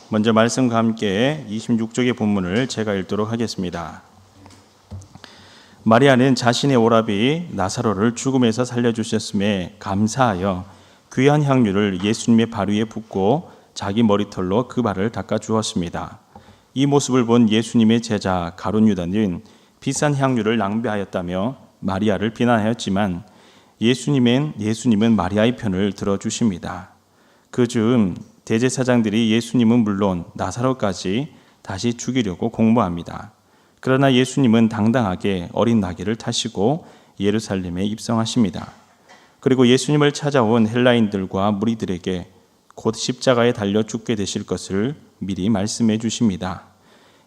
먼저 말씀과 함께 26쪽의 본문을 제가 읽도록 하겠습니다. 마리아는 자신의 오라비 나사로를 죽음에서 살려주셨음에 감사하여 귀한 향유를 예수님의 발 위에 붓고 자기 머리털로 그 발을 닦아 주었습니다. 이 모습을 본 예수님의 제자 가룟 유다는 비싼 향유를 낭비하였다며 마리아를 비난하였지만 예수님은 마리아의 편을 들어주십니다. 그 즈음 대제사장들이 예수님은 물론 나사로까지 다시 죽이려고 공모합니다. 그러나 예수님은 당당하게 어린 나귀를 타시고 예루살렘에 입성하십니다. 그리고 예수님을 찾아온 헬라인들과 무리들에게 곧 십자가에 달려 죽게 되실 것을 미리 말씀해 주십니다.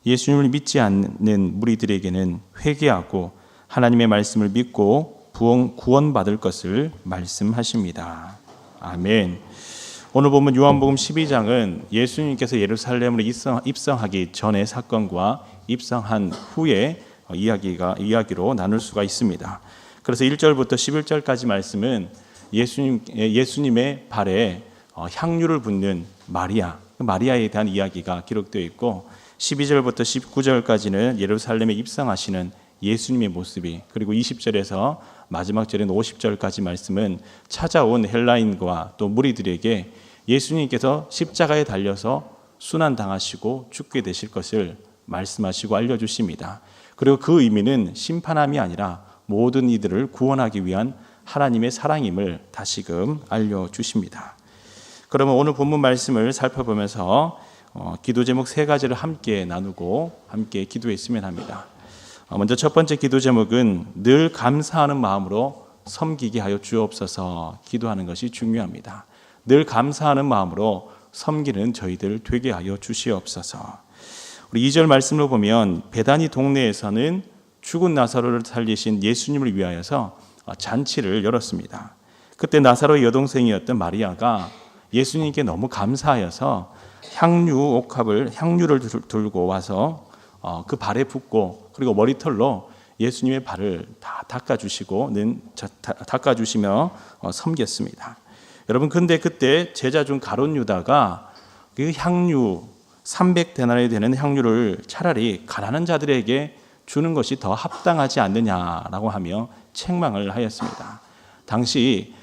예수님을 믿지 않는 무리들에게는 회개하고 하나님의 말씀을 믿고 구원받을 것을 말씀하십니다. 아멘. 오늘 보면 요한복음 12장은 예수님께서 예루살렘으로 입성하기 전의 사건과 입성한 후의 이야기로 나눌 수가 있습니다. 그래서 1절부터 11절까지 말씀은 예수님의 발에 향유를 붓는 마리아에 대한 이야기가 기록되어 있고 12절부터 19절까지는 예루살렘에 입성하시는 예수님의 모습이, 그리고 20절에서 마지막 절인 50절까지 말씀은 찾아온 헬라인과 또 무리들에게 예수님께서 십자가에 달려서 순환당하시고 죽게 되실 것을 말씀하시고 알려주십니다. 그리고 그 의미는 심판함이 아니라 모든 이들을 구원하기 위한 하나님의 사랑임을 다시금 알려주십니다. 그러면 오늘 본문 말씀을 살펴보면서 기도 제목 3가지를 함께 나누고 함께 기도했으면 합니다. 먼저 첫 번째 기도 제목은 늘 감사하는 마음으로 섬기게 하여 주옵소서 기도하는 것이 중요합니다. 늘 감사하는 마음으로 섬기는 저희들 되게 하여 주시옵소서. 우리 2절 말씀을 보면 베다니 동네에서는 죽은 나사로를 살리신 예수님을 위하여서 잔치를 열었습니다. 그때 나사로의 여동생이었던 마리아가 예수님께 너무 감사하여서 향유를 들고 와서 그 발에 붓고 그리고 머리털로 예수님의 발을 다 닦아주시며 섬겼습니다. 여러분, 근데 그때 제자 중 가룟 유다가 그 향유 300데나리 되는 향유를 차라리 가난한 자들에게 주는 것이 더 합당하지 않느냐라고 하며 책망을 하였습니다. 당시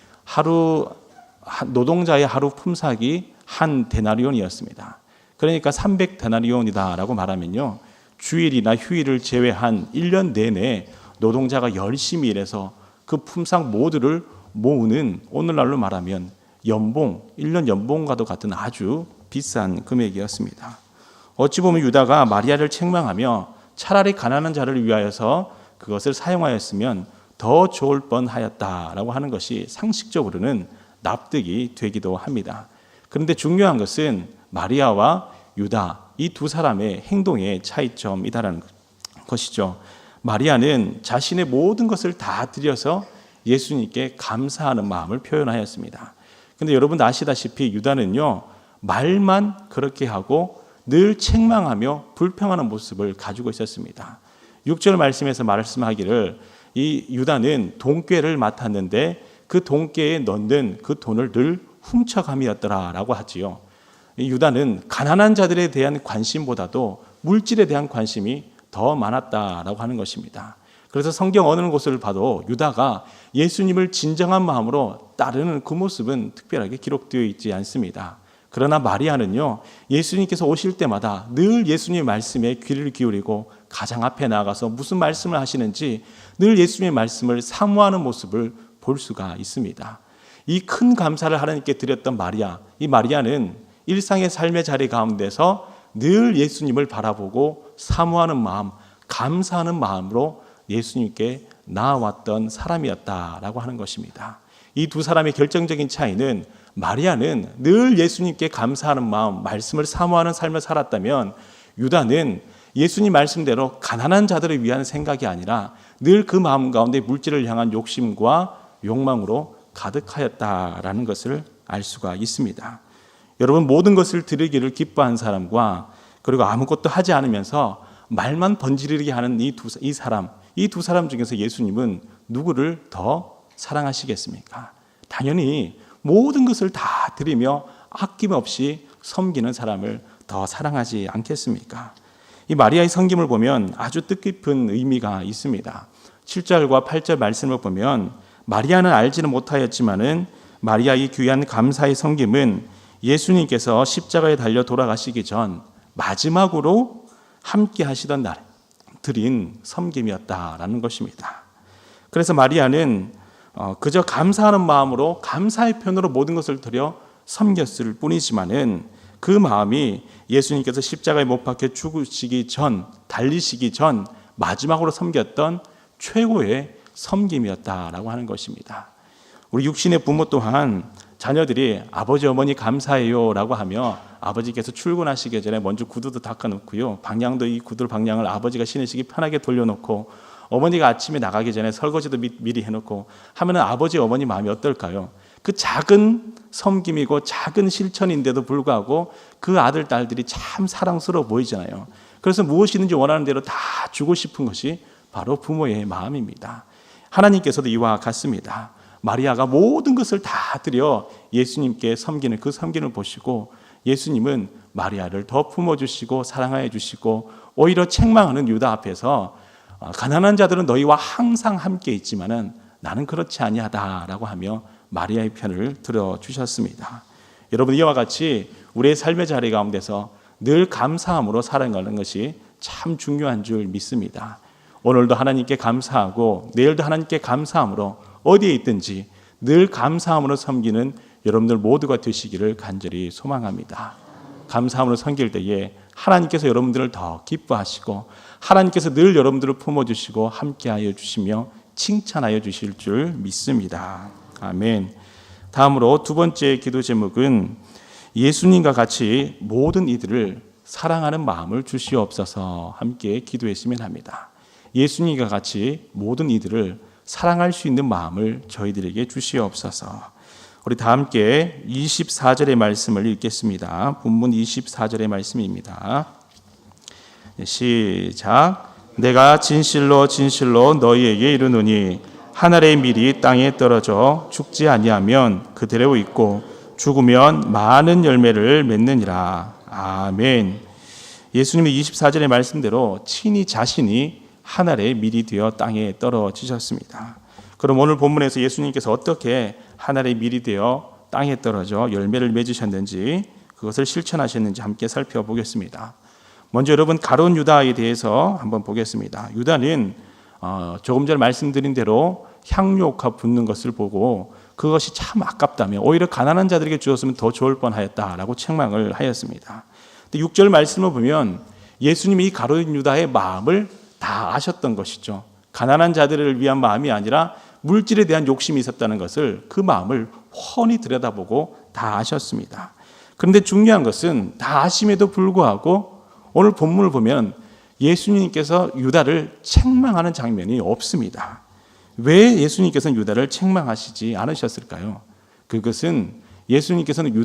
노동자의 하루 품삯이 한 데나리온이었습니다. 그러니까 300데나리온이다라고 말하면요, 주일이나 휴일을 제외한 1년 내내 노동자가 열심히 일해서 그 품삯 모두를 모으는, 오늘날로 말하면 1년 연봉과도 같은 아주 비싼 금액이었습니다. 어찌 보면 유다가 마리아를 책망하며 차라리 가난한 자를 위하여서 그것을 사용하였으면 더 좋을 뻔하였다라고 하는 것이 상식적으로는 납득이 되기도 합니다. 그런데 중요한 것은 마리아와 유다, 이 두 사람의 행동의 차이점이다라는 것이죠. 마리아는 자신의 모든 것을 다 드려서 예수님께 감사하는 마음을 표현하였습니다. 그런데 여러분 아시다시피 유다는요, 말만 그렇게 하고 늘 책망하며 불평하는 모습을 가지고 있었습니다. 6절 말씀에서 말씀하기를 이 유다는 돈꾀를 맡았는데 그 돈꾀에 넣는 그 돈을 늘 훔쳐감이었더라라고 하지요. 유다는 가난한 자들에 대한 관심보다도 물질에 대한 관심이 더 많았다라고 하는 것입니다. 그래서 성경 어느 곳을 봐도 유다가 예수님을 진정한 마음으로 따르는 그 모습은 특별하게 기록되어 있지 않습니다. 그러나 마리아는요, 예수님께서 오실 때마다 늘 예수님의 말씀에 귀를 기울이고 가장 앞에 나가서 무슨 말씀을 하시는지 늘 예수님의 말씀을 사모하는 모습을 볼 수가 있습니다. 이 큰 감사를 하나님께 드렸던 마리아, 이 마리아는 일상의 삶의 자리 가운데서 늘 예수님을 바라보고 사모하는 마음, 감사하는 마음으로 예수님께 나아왔던 사람이었다라고 하는 것입니다. 이 두 사람의 결정적인 차이는 마리아는 늘 예수님께 감사하는 마음, 말씀을 사모하는 삶을 살았다면 유다는 예수님 말씀대로 가난한 자들을 위한 생각이 아니라 늘 그 마음 가운데 물질을 향한 욕심과 욕망으로 가득하였다라는 것을 알 수가 있습니다. 여러분, 모든 것을 드리기를 기뻐한 사람과 그리고 아무것도 하지 않으면서 말만 번지르게 하는 이 두 사람 중에서 예수님은 누구를 더 사랑하시겠습니까? 당연히 모든 것을 다 드리며 아낌없이 섬기는 사람을 더 사랑하지 않겠습니까? 이 마리아의 섬김을 보면 아주 뜻깊은 의미가 있습니다. 7절과 8절 말씀을 보면 마리아는 알지는 못하였지만은 마리아의 귀한 감사의 섬김은 예수님께서 십자가에 달려 돌아가시기 전 마지막으로 함께 하시던 날 드린 섬김이었다라는 것입니다. 그래서 마리아는 그저 감사하는 마음으로 감사의 편으로 모든 것을 드려 섬겼을 뿐이지만은 그 마음이 예수님께서 십자가에 못 박혀 죽으시기 전, 달리시기 전 마지막으로 섬겼던 최고의 섬김이었다라고 하는 것입니다. 우리 육신의 부모 또한 자녀들이 아버지 어머니 감사해요 라고 하며 아버지께서 출근하시기 전에 먼저 구두도 닦아놓고요, 방향도 이 구두 방향을 아버지가 신으시기 편하게 돌려놓고 어머니가 아침에 나가기 전에 설거지도 미리 해놓고 하면은 아버지 어머니 마음이 어떨까요? 그 작은 섬김이고 작은 실천인데도 불구하고 그 아들 딸들이 참 사랑스러워 보이잖아요. 그래서 무엇이든지 원하는 대로 다 주고 싶은 것이 바로 부모의 마음입니다. 하나님께서도 이와 같습니다. 마리아가 모든 것을 다 드려 예수님께 섬기는 그 섬김을 보시고 예수님은 마리아를 더 품어주시고 사랑하여 주시고 오히려 책망하는 유다 앞에서 가난한 자들은 너희와 항상 함께 있지만은 나는 그렇지 아니하다라고 하며 마리아의 편을 들어주셨습니다. 여러분, 이와 같이 우리의 삶의 자리 가운데서 늘 감사함으로 살아가는 것이 참 중요한 줄 믿습니다. 오늘도 하나님께 감사하고 내일도 하나님께 감사함으로 어디에 있든지 늘 감사함으로 섬기는 여러분들 모두가 되시기를 간절히 소망합니다. 감사함으로 섬길 때에 하나님께서 여러분들을 더 기뻐하시고 하나님께서 늘 여러분들을 품어주시고 함께하여 주시며 칭찬하여 주실 줄 믿습니다. 아멘. 다음으로 두 번째 기도 제목은 예수님과 같이 모든 이들을 사랑하는 마음을 주시옵소서 함께 기도했으면 합니다. 예수님과 같이 모든 이들을 사랑할 수 있는 마음을 저희들에게 주시옵소서. 우리 다 함께 24절의 말씀을 읽겠습니다. 본문 24절의 말씀입니다. 시작. 내가 진실로 진실로 너희에게 이르노니 하늘의 밀이 땅에 떨어져 죽지 아니하면 그대로 있고 죽으면 많은 열매를 맺느니라. 아멘. 예수님의 24절의 말씀대로 친히 자신이 하늘의 밀이 되어 땅에 떨어지셨습니다. 그럼 오늘 본문에서 예수님께서 어떻게 하늘의 밀이 되어 땅에 떨어져 열매를 맺으셨는지 그것을 실천하셨는지 함께 살펴보겠습니다. 먼저 여러분 가룟 유다에 대해서 한번 보겠습니다. 유다는 조금 전에 말씀드린 대로 향유옥화 붓는 것을 보고 그것이 참 아깝다며 오히려 가난한 자들에게 주었으면 더 좋을 뻔하였다라고 책망을 하였습니다. 근데 6절 말씀을 보면 예수님이 이 가룟 유다의 마음을 다 아셨던 것이죠. 가난한 자들을 위한 마음이 아니라 물질에 대한 욕심이 있었다는 것을 그 마음을 훤히 들여다보고 다 아셨습니다. 그런데 중요한 것은 다 아심에도 불구하고 오늘 본문을 보면 예수님께서 유다를 책망하는 장면이 없습니다. 왜 예수님께서는 유다를 책망하시지 않으셨을까요? 그것은 예수님께서는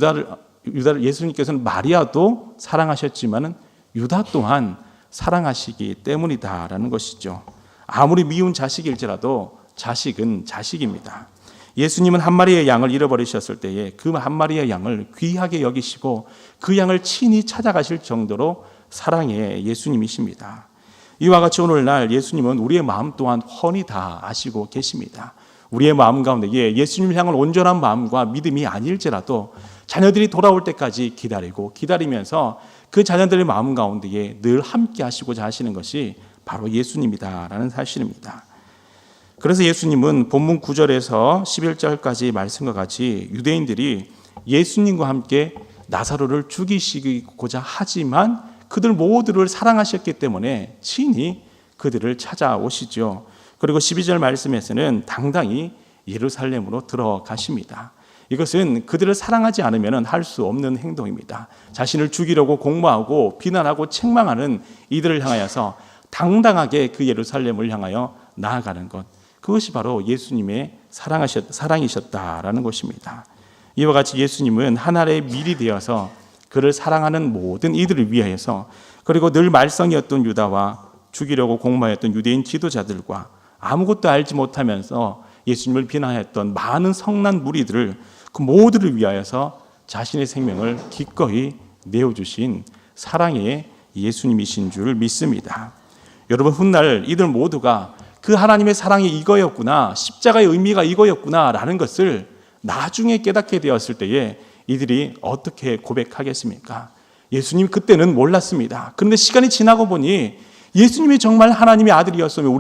예수님께서는 마리아도 사랑하셨지만은 유다 또한 사랑하시기 때문이다라는 것이죠. 아무리 미운 자식일지라도 자식은 자식입니다. 예수님은 한 마리의 양을 잃어버리셨을 때에 그 한 마리의 양을 귀하게 여기시고 그 양을 친히 찾아가실 정도로 사랑의 예수님이십니다. 이와 같이 오늘날 예수님은 우리의 마음 또한 훤히 다 아시고 계십니다. 우리의 마음 가운데 예수님을 향한 온전한 마음과 믿음이 아닐지라도 자녀들이 돌아올 때까지 기다리면서 그 자녀들의 마음 가운데에 늘 함께 하시고자 하시는 것이 바로 예수님이다라는 사실입니다. 그래서 예수님은 본문 9절에서 11절까지 말씀과 같이 유대인들이 예수님과 함께 나사로를 죽이시고자 하지만 그들 모두를 사랑하셨기 때문에 친히 그들을 찾아오시죠. 그리고 12절 말씀에서는 당당히 예루살렘으로 들어가십니다. 이것은 그들을 사랑하지 않으면 할 수 없는 행동입니다. 자신을 죽이려고 공모하고 비난하고 책망하는 이들을 향하여서 당당하게 그 예루살렘을 향하여 나아가는 것, 그것이 바로 예수님의 사랑이셨다라는 것입니다. 이와 같이 예수님은 하늘의 밀이 되어서 그를 사랑하는 모든 이들을 위하여서 그리고 늘 말썽이었던 유다와 죽이려고 공모했던 유대인 지도자들과 아무것도 알지 못하면서 예수님을 비난했던 많은 성난 무리들을 그 모두를 위하여서 자신의 생명을 기꺼이 내어주신 사랑의 예수님이신 줄 믿습니다. 여러분, 훗날 이들 모두가 그 하나님의 사랑이 이거였구나, 십자가의 의미가 이거였구나 라는 것을 나중에 깨닫게 되었을 때에 이들이 어떻게 고백하겠습니까? 예수님 그때는 몰랐습니다. 그런데 시간이 지나고 보니 예수님이 정말 하나님의 아들이었으면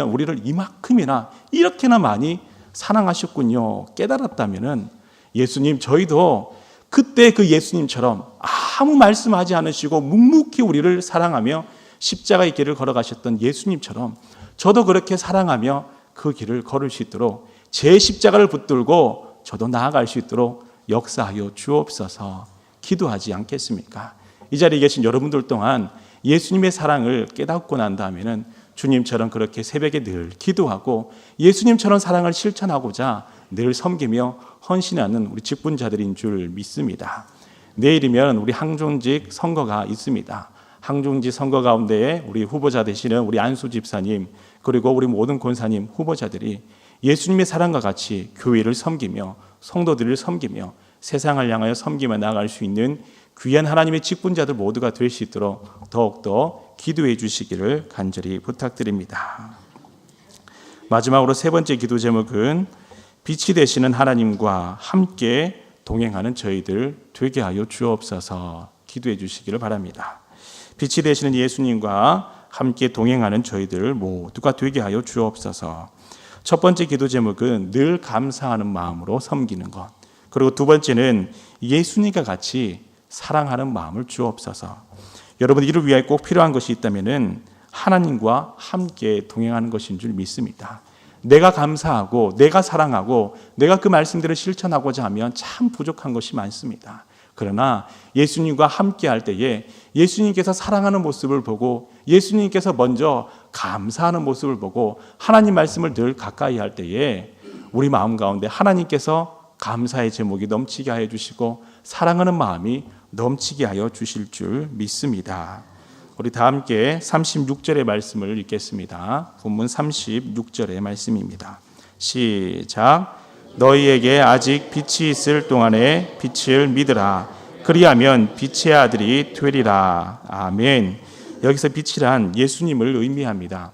우리를 이만큼이나 이렇게나 많이 사랑하셨군요 깨달았다면은, 예수님, 저희도 그때 그 예수님처럼 아무 말씀하지 않으시고 묵묵히 우리를 사랑하며 십자가의 길을 걸어가셨던 예수님처럼 저도 그렇게 사랑하며 그 길을 걸을 수 있도록, 제 십자가를 붙들고 저도 나아갈 수 있도록 역사하여 주옵소서. 기도하지 않겠습니까? 이 자리에 계신 여러분들 동안 예수님의 사랑을 깨닫고 난 다음에는 주님처럼 그렇게 새벽에 늘 기도하고 예수님처럼 사랑을 실천하고자 늘 섬기며 헌신하는 우리 직분자들인 줄 믿습니다. 내일이면 우리 항종직 선거가 있습니다. 항종직 선거 가운데에 우리 후보자 되시는 우리 안수 집사님, 그리고 우리 모든 권사님 후보자들이 예수님의 사랑과 같이 교회를 섬기며 성도들을 섬기며 세상을 향하여 섬기며 나아갈 수 있는 귀한 하나님의 직분자들 모두가 될 수 있도록 더욱더 기도해 주시기를 간절히 부탁드립니다. 마지막으로 세 번째 기도 제목은 빛이 되시는 하나님과 함께 동행하는 저희들 되게 하여 주옵소서. 기도해 주시기를 바랍니다. 빛이 되시는 예수님과 함께 동행하는 저희들 모두가 되게 하여 주옵소서. 첫 번째 기도 제목은 늘 감사하는 마음으로 섬기는 것, 그리고 두 번째는 예수님과 같이 사랑하는 마음을 주옵소서. 여러분, 이를 위하여 꼭 필요한 것이 있다면 하나님과 함께 동행하는 것인 줄 믿습니다. 내가 감사하고 내가 사랑하고 내가 그 말씀들을 실천하고자 하면 참 부족한 것이 많습니다. 그러나 예수님과 함께 할 때에 예수님께서 사랑하는 모습을 보고 예수님께서 먼저 감사하는 모습을 보고 하나님 말씀을 늘 가까이 할 때에 우리 마음 가운데 하나님께서 감사의 제목이 넘치게 하여 주시고 사랑하는 마음이 넘치게 하여 주실 줄 믿습니다. 우리 다 함께 36절의 말씀을 읽겠습니다. 본문 36절의 말씀입니다. 시작. 너희에게 아직 빛이 있을 동안에 빛을 믿으라. 그리하면 빛의 아들이 되리라. 아멘. 여기서 빛이란 예수님을 의미합니다.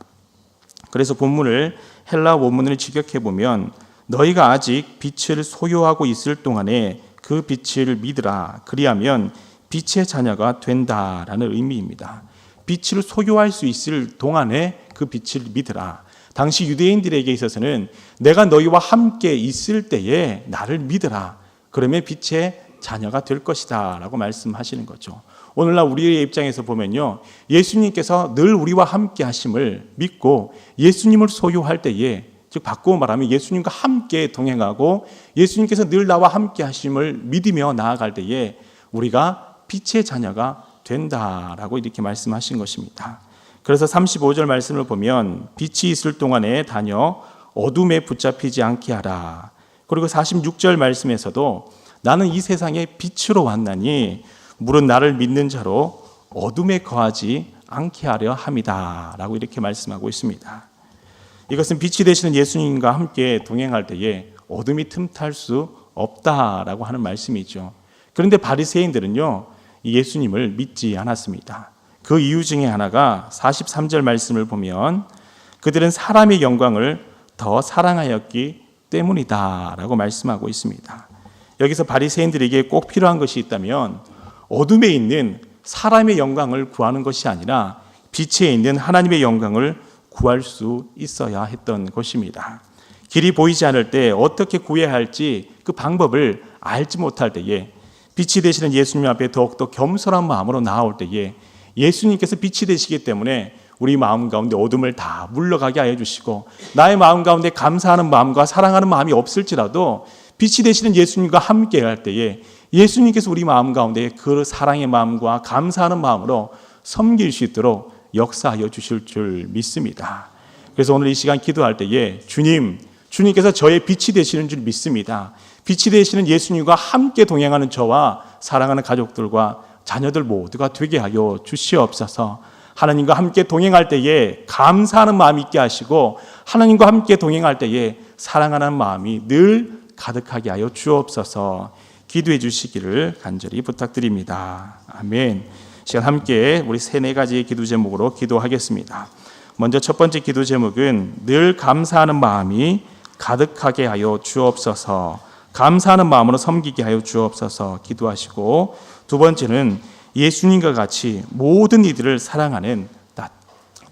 그래서 본문을 헬라 원문을 직역해 보면 너희가 아직 빛을 소유하고 있을 동안에 그 빛을 믿으라. 그리하면 빛의 자녀가 된다라는 의미입니다. 빛을 소유할 수 있을 동안에 그 빛을 믿으라. 당시 유대인들에게 있어서는 내가 너희와 함께 있을 때에 나를 믿으라. 그러면 빛의 자녀가 될 것이다 라고 말씀하시는 거죠. 오늘날 우리의 입장에서 보면요, 예수님께서 늘 우리와 함께 하심을 믿고 예수님을 소유할 때에, 즉 바꾸어 말하면 예수님과 함께 동행하고 예수님께서 늘 나와 함께 하심을 믿으며 나아갈 때에 우리가 빛의 자녀가 된다라고 이렇게 말씀하신 것입니다. 그래서 35절 말씀을 보면 빛이 있을 동안에 다녀 어둠에 붙잡히지 않게 하라. 그리고 46절 말씀에서도 나는 이 세상에 빛으로 왔나니 물은 나를 믿는 자로 어둠에 거하지 않게 하려 함이다 라고 이렇게 말씀하고 있습니다. 이것은 빛이 되시는 예수님과 함께 동행할 때에 어둠이 틈탈 수 없다라고 하는 말씀이죠. 그런데 바리새인들은요, 예수님을 믿지 않았습니다. 그 이유 중에 하나가 43절 말씀을 보면 그들은 사람의 영광을 더 사랑하였기 때문이다 라고 말씀하고 있습니다. 여기서 바리새인들에게 꼭 필요한 것이 있다면 어둠에 있는 사람의 영광을 구하는 것이 아니라 빛에 있는 하나님의 영광을 구할 수 있어야 했던 것입니다. 길이 보이지 않을 때 어떻게 구해야 할지 그 방법을 알지 못할 때에 빛이 되시는 예수님 앞에 더욱더 겸손한 마음으로 나아올 때에 예수님께서 빛이 되시기 때문에 우리 마음 가운데 어둠을 다 물러가게 하여 주시고 나의 마음 가운데 감사하는 마음과 사랑하는 마음이 없을지라도 빛이 되시는 예수님과 함께 할 때에 예수님께서 우리 마음 가운데 그 사랑의 마음과 감사하는 마음으로 섬길 수 있도록 역사하여 주실 줄 믿습니다. 그래서 오늘 이 시간 기도할 때에 주님께서 저의 빛이 되시는 줄 믿습니다. 빛이 되시는 예수님과 함께 동행하는 저와 사랑하는 가족들과 자녀들 모두가 되게 하여 주시옵소서. 하나님과 함께 동행할 때에 감사하는 마음이 있게 하시고 하나님과 함께 동행할 때에 사랑하는 마음이 늘 가득하게 하여 주옵소서. 기도해 주시기를 간절히 부탁드립니다. 아멘. 시간 함께 우리 3-4가지의 기도 제목으로 기도하겠습니다. 먼저 첫 번째 기도 제목은 늘 감사하는 마음이 가득하게 하여 주옵소서. 감사하는 마음으로 섬기게 하여 주옵소서 기도하시고, 두 번째는 예수님과 같이 모든 이들을 사랑하는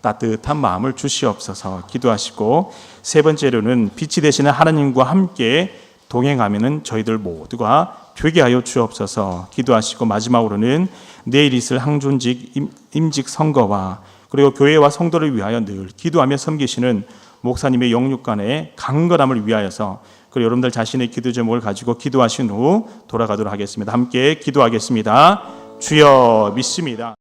따뜻한 마음을 주시옵소서 기도하시고, 세 번째로는 빛이 되시는 하나님과 함께 동행하면은 저희들 모두가 되게 하여 주옵소서 기도하시고, 마지막으로는 내일 있을 항존직 임직 선거와 그리고 교회와 성도를 위하여 늘 기도하며 섬기시는 목사님의 영육간의 강건함을 위하여서, 그리고 여러분들 자신의 기도 제목을 가지고 기도하신 후 돌아가도록 하겠습니다. 함께 기도하겠습니다. 주여 믿습니다.